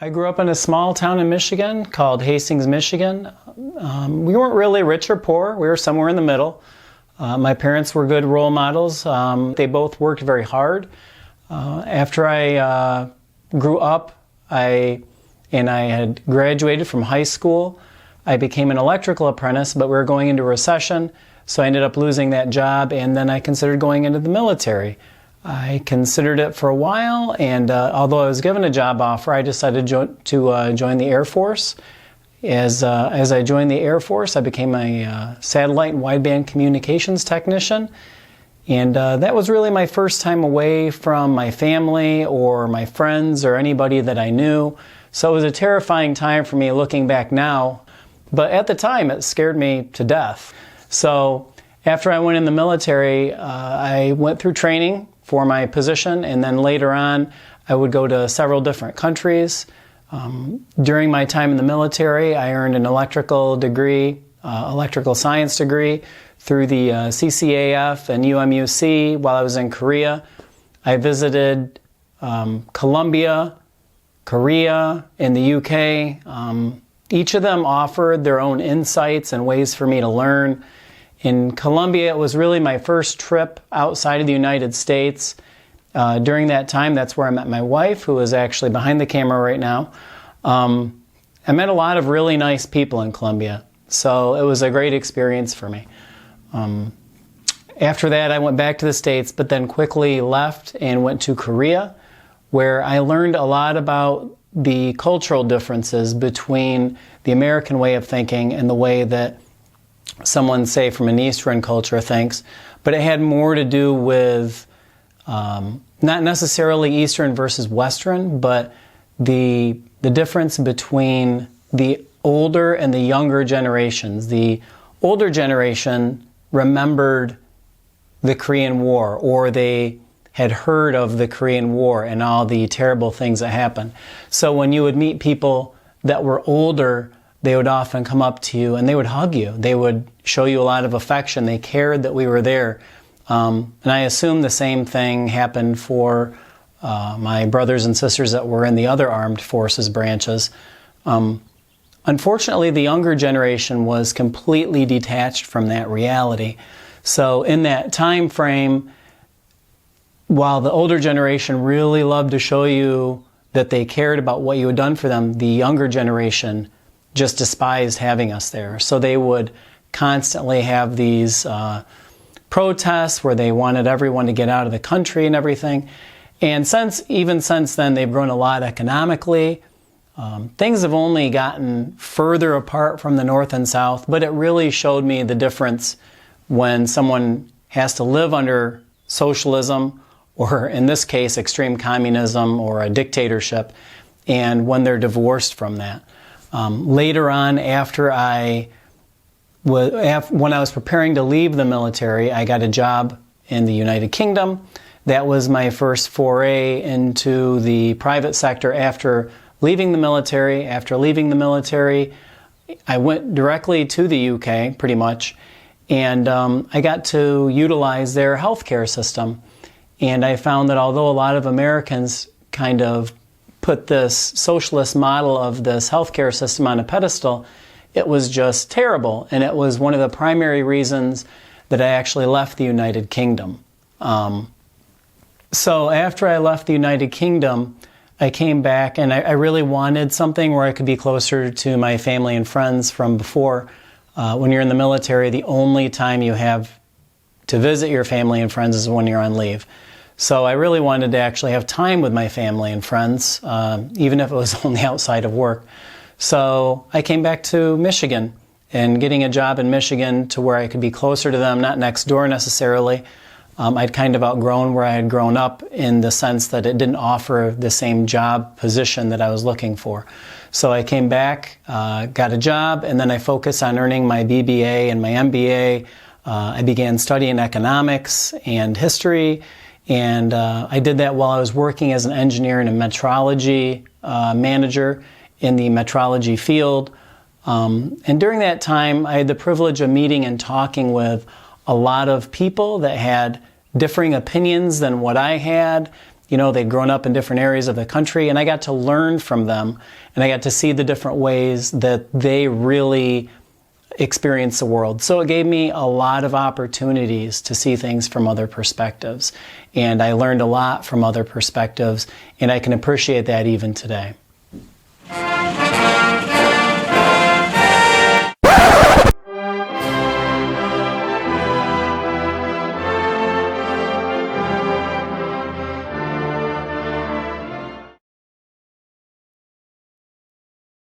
I grew up in a small town in Michigan called Hastings, Michigan. We weren't really rich or poor. We were somewhere in the middle. My parents were good role models. They both worked very hard. After I grew up and I had graduated from high school, I became an electrical apprentice, but we were going into a recession, so I ended up losing that job, and then I considered going into the military. I considered it for a while, and although I was given a job offer, I decided to join the Air Force. As I joined the Air Force, I became a satellite and wideband communications technician, and that was really my first time away from my family or my friends or anybody that I knew. So it was a terrifying time for me looking back now, but at the time it scared me to death. So after I went in the military, I went through training for my position, and then later on I would go to several different countries. During my time in the military, I earned an electrical degree, electrical science degree through the CCAF and UMUC while I was in Korea. I visited Colombia, Korea, and the UK. Each of them offered their own insights and ways for me to learn. In Colombia, it was really my first trip outside of the United States. During that time, that's where I met my wife, who is actually behind the camera right now. I met a lot of really nice people in Colombia, so it was a great experience for me. After that, I went back to the States, but then quickly left and went to Korea, where I learned a lot about the cultural differences between the American way of thinking and the way that someone, say, from an Eastern culture thinks, but it had more to do with not necessarily Eastern versus Western, but the difference between the older and the younger generations. The older generation remembered the Korean War, or they had heard of the Korean War and all the terrible things that happened. So when you would meet people that were older, they would often come up to you and they would hug you. They would show you a lot of affection. They cared that we were there. And I assume the same thing happened for my brothers and sisters that were in the other armed forces branches. Unfortunately, the younger generation was completely detached from that reality. So in that time frame, while the older generation really loved to show you that they cared about what you had done for them, the younger generation just despised having us there. So they would constantly have these protests where they wanted everyone to get out of the country and everything. And even since then, they've grown a lot economically. Things have only gotten further apart from the North and South, but it really showed me the difference when someone has to live under socialism, or in this case, extreme communism or a dictatorship, and when they're divorced from that. Later on, when I was preparing to leave the military, I got a job in the United Kingdom. That was my first foray into the private sector after leaving the military. After leaving the military, I went directly to the UK, pretty much, and I got to utilize their healthcare system. And I found that although a lot of Americans kind of put this socialist model of this healthcare system on a pedestal, it was just terrible. And it was one of the primary reasons that I actually left the United Kingdom. So after I left the United Kingdom, I came back and I really wanted something where I could be closer to my family and friends from before. When you're in the military, the only time you have to visit your family and friends is when you're on leave. So I really wanted to actually have time with my family and friends, even if it was only outside of work. So I came back to Michigan, and getting a job in Michigan to where I could be closer to them, not next door necessarily. I'd kind of outgrown where I had grown up in the sense that it didn't offer the same job position that I was looking for. So I came back, got a job, and then I focused on earning my BBA and my MBA. I began studying economics and history, and I did that while I was working as an engineer and a metrology manager in the metrology field. And during that time, I had the privilege of meeting and talking with a lot of people that had differing opinions than what I had, You know, they'd grown up in different areas of the country, and I got to learn from them, and I got to see the different ways that they really experience the world. So it gave me a lot of opportunities to see things from other perspectives. And I learned a lot from other perspectives, and I can appreciate that even today.